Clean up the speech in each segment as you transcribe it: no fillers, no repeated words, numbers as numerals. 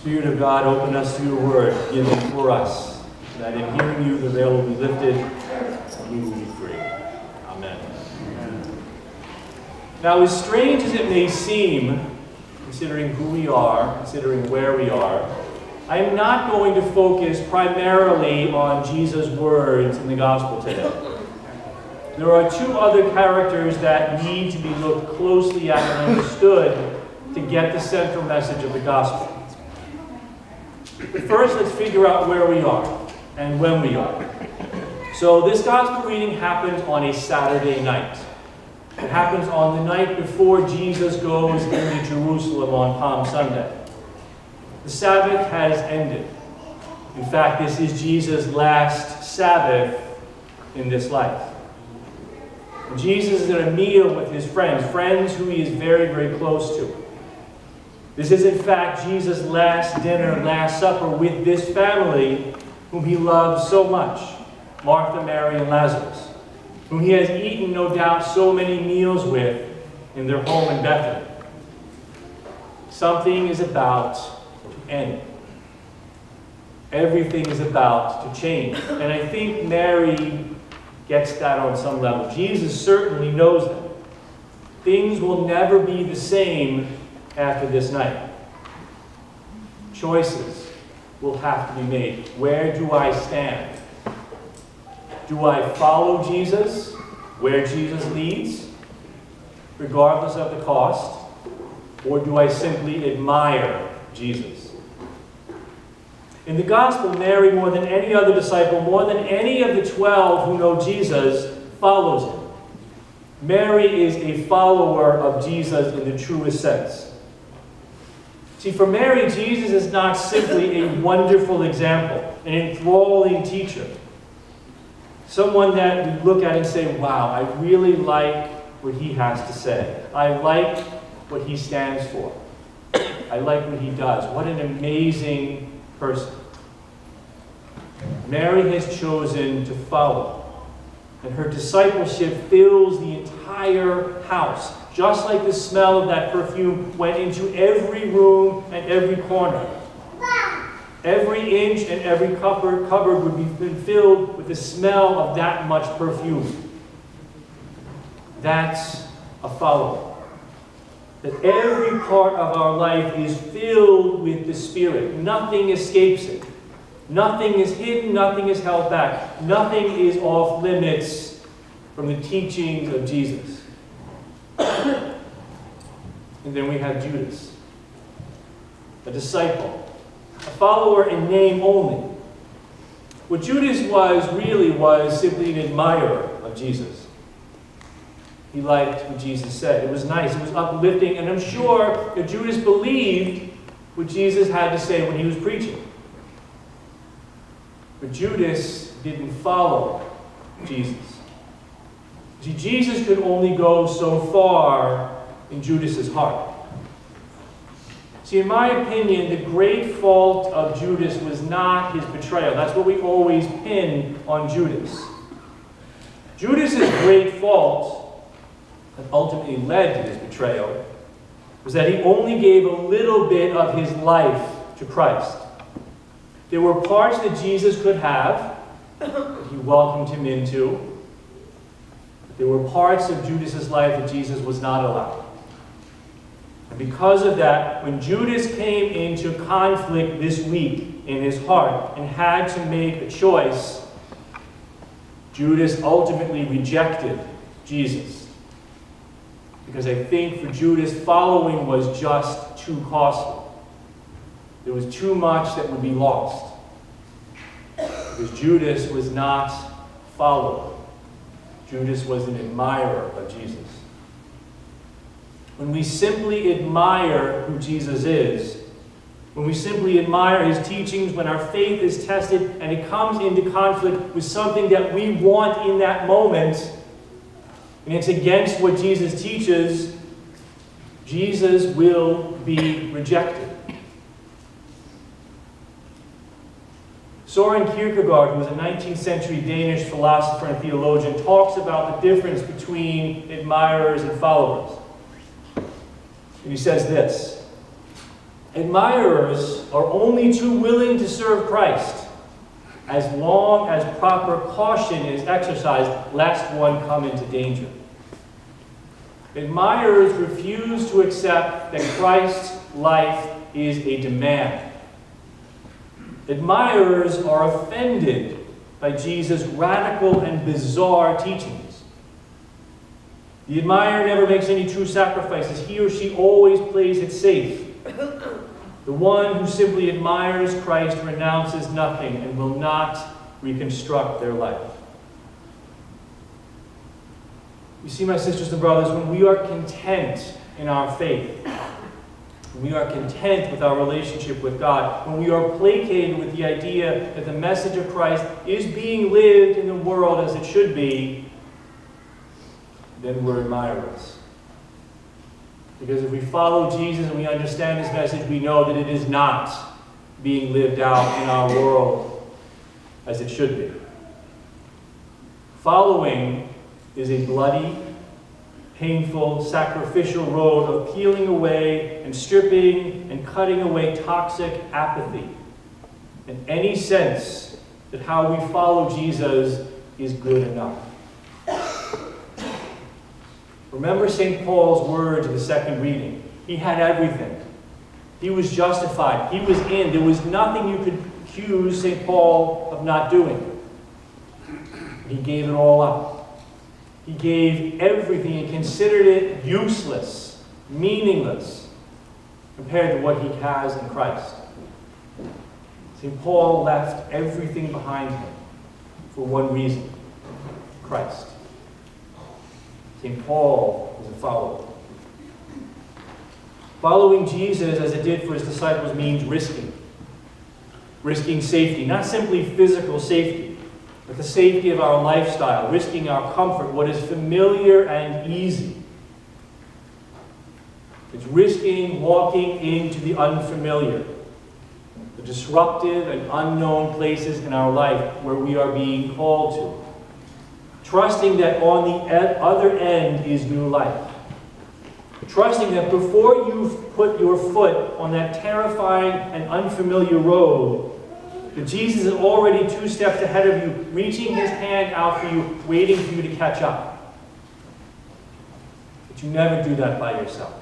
Spirit of God, open us to your word, given for us, that in hearing you the veil will be lifted and we will be free. Amen. Now, as strange as it may seem, considering who we are, considering where we are, I am not going to focus primarily on Jesus' words in the gospel today. There are two other characters that need to be looked closely at and understood to get the central message of the gospel. But first, let's figure out where we are and when we are. So this gospel reading happens on a Saturday night. It happens on the night before Jesus goes into Jerusalem on Palm Sunday. The Sabbath has ended. In fact, this is Jesus' last Sabbath in this life. Jesus is at a meal with his friends who he is very, very close to. This is, in fact, Jesus' last dinner, last supper with this family whom he loves so much, Martha, Mary, and Lazarus, whom he has eaten, no doubt, so many meals with in their home in Bethany. Something is about to end. Everything is about to change. And I think Mary gets that on some level. Jesus certainly knows that. Things will never be the same after this night. Choices will have to be made. Where do I stand? Do I follow Jesus where Jesus leads, regardless of the cost? Or do I simply admire Jesus? In the gospel, Mary, more than any other disciple, more than any of the 12 who know Jesus, follows him. Mary is a follower of Jesus in the truest sense. See, for Mary, Jesus is not simply a wonderful example, an enthralling teacher. Someone that we look at and say, wow, I really like what he has to say. I like what he stands for. I like what he does. What an amazing person. Mary has chosen to follow, and her discipleship fills the entire house, just like the smell of that perfume went into every room and every corner. Every inch and every cupboard would be filled with the smell of that much perfume. That's a follower. That every part of our life is filled with the Spirit. Nothing escapes it. Nothing is hidden, nothing is held back. Nothing is off limits from the teachings of Jesus. And then we have Judas, a disciple, a follower in name only. What Judas really was simply an admirer of Jesus. He liked what Jesus said. It was nice, it was uplifting, and I'm sure that Judas believed what Jesus had to say when he was preaching. But Judas didn't follow Jesus. See, Jesus could only go so far in Judas's heart. See, in my opinion, the great fault of Judas was not his betrayal. That's what we always pin on Judas. Judas's great fault that ultimately led to his betrayal was that he only gave a little bit of his life to Christ. There were parts that Jesus could have, that he welcomed him into. But there were parts of Judas's life that Jesus was not allowed. And because of that, when Judas came into conflict this week in his heart and had to make a choice, Judas ultimately rejected Jesus. Because I think for Judas, following was just too costly. There was too much that would be lost. Because Judas was not a follower. Judas was an admirer of Jesus. When we simply admire who Jesus is, when we simply admire his teachings, when our faith is tested and it comes into conflict with something that we want in that moment, and it's against what Jesus teaches, Jesus will be rejected. Søren Kierkegaard, who was a 19th century Danish philosopher and theologian, talks about the difference between admirers and followers. And he says this: Admirers are only too willing to serve Christ as long as proper caution is exercised, lest one come into danger. Admirers refuse to accept that Christ's life is a demand. Admirers are offended by Jesus' radical and bizarre teachings. The admirer never makes any true sacrifices. He or she always plays it safe. The one who simply admires Christ renounces nothing and will not reconstruct their life. You see, my sisters and brothers, when we are content in our faith, when we are content with our relationship with God, when we are placated with the idea that the message of Christ is being lived in the world as it should be, then we're admirers. Because if we follow Jesus and we understand his message, we know that it is not being lived out in our world as it should be. Following is a bloody, painful, sacrificial road of peeling away and stripping and cutting away toxic apathy and any sense that how we follow Jesus is good enough. Remember St. Paul's words in the second reading. He had everything. He was justified. He was in. There was nothing you could accuse St. Paul of not doing. He gave it all up. He gave everything and considered it useless, meaningless, compared to what he has in Christ. St. Paul left everything behind him for one reason: Christ. St. Paul was a follower. Following Jesus, as it did for his disciples, means risking. Risking safety, not simply physical safety, but the safety of our lifestyle, risking our comfort, what is familiar and easy. It's risking walking into the unfamiliar, the disruptive and unknown places in our life where we are being called to. Trusting that on the other end is new life. Trusting that before you put your foot on that terrifying and unfamiliar road, that Jesus is already 2 steps ahead of you, reaching his hand out for you, waiting for you to catch up. But you never do that by yourself.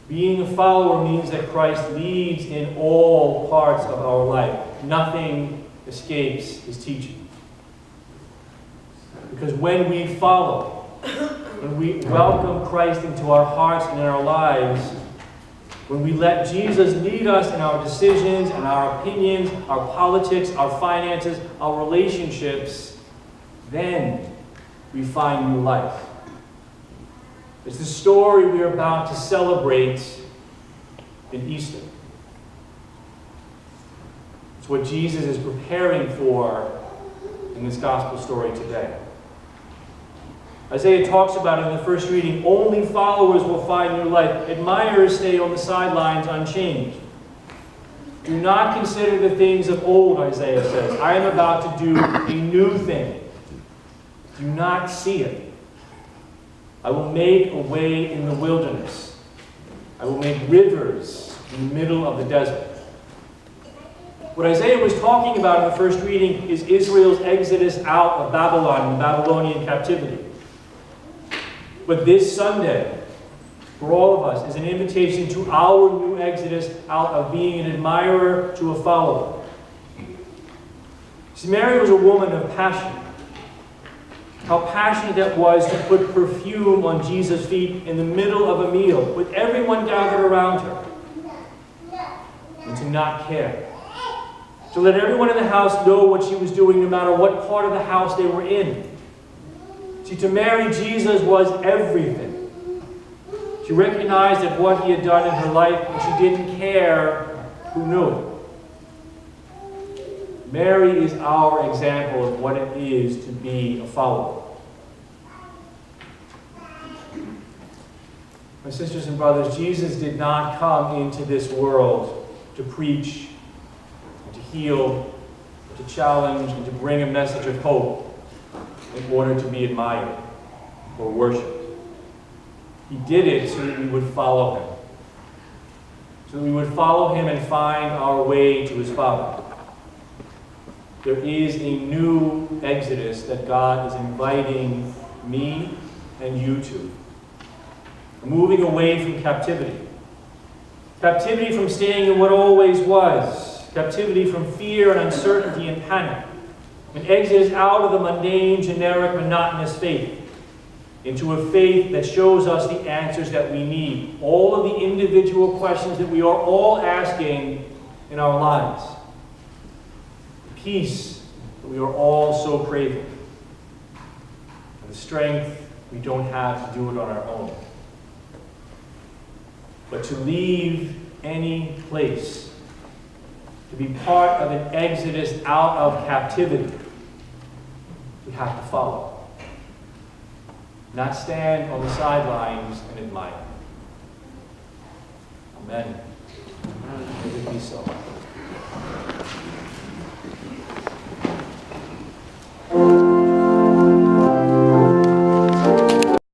Being a follower means that Christ leads in all parts of our life. Nothing escapes his teaching. Because when we follow, when we welcome Christ into our hearts and in our lives, when we let Jesus lead us in our decisions and our opinions, our politics, our finances, our relationships, then we find new life. It's the story we are about to celebrate in Easter. It's what Jesus is preparing for in this gospel story today. Isaiah talks about it in the first reading. Only followers will find new life. Admirers stay on the sidelines unchanged. Do not consider the things of old, Isaiah says. I am about to do a new thing. Do not see it. I will make a way in the wilderness. I will make rivers in the middle of the desert. What Isaiah was talking about in the first reading is Israel's exodus out of Babylon, the Babylonian captivity. But this Sunday, for all of us, is an invitation to our new exodus out of being an admirer to a follower. See, Mary was a woman of passion. How passionate that was to put perfume on Jesus' feet in the middle of a meal with everyone gathered around her. And to not care. To let everyone in the house know what she was doing no matter what part of the house they were in. See, to Mary, Jesus was everything. She recognized that what he had done in her life, and she didn't care who knew it. Mary is our example of what it is to be a follower. My sisters and brothers, Jesus did not come into this world to preach, and to heal, and to challenge, and to bring a message of hope in order to be admired or worshipped. He did it so that we would follow him. so that we would follow him and find our way to his Father. There is a new exodus that God is inviting me and you to. Moving away from captivity. Captivity from staying in what always was. Captivity from fear and uncertainty and panic. An exodus out of the mundane, generic, monotonous faith into a faith that shows us the answers that we need. All of the individual questions that we are all asking in our lives. The peace that we are all so craving. And the strength we don't have to do it on our own. But to leave any place, to be part of an exodus out of captivity, we have to follow. Not stand on the sidelines and admire. Amen. May it be so.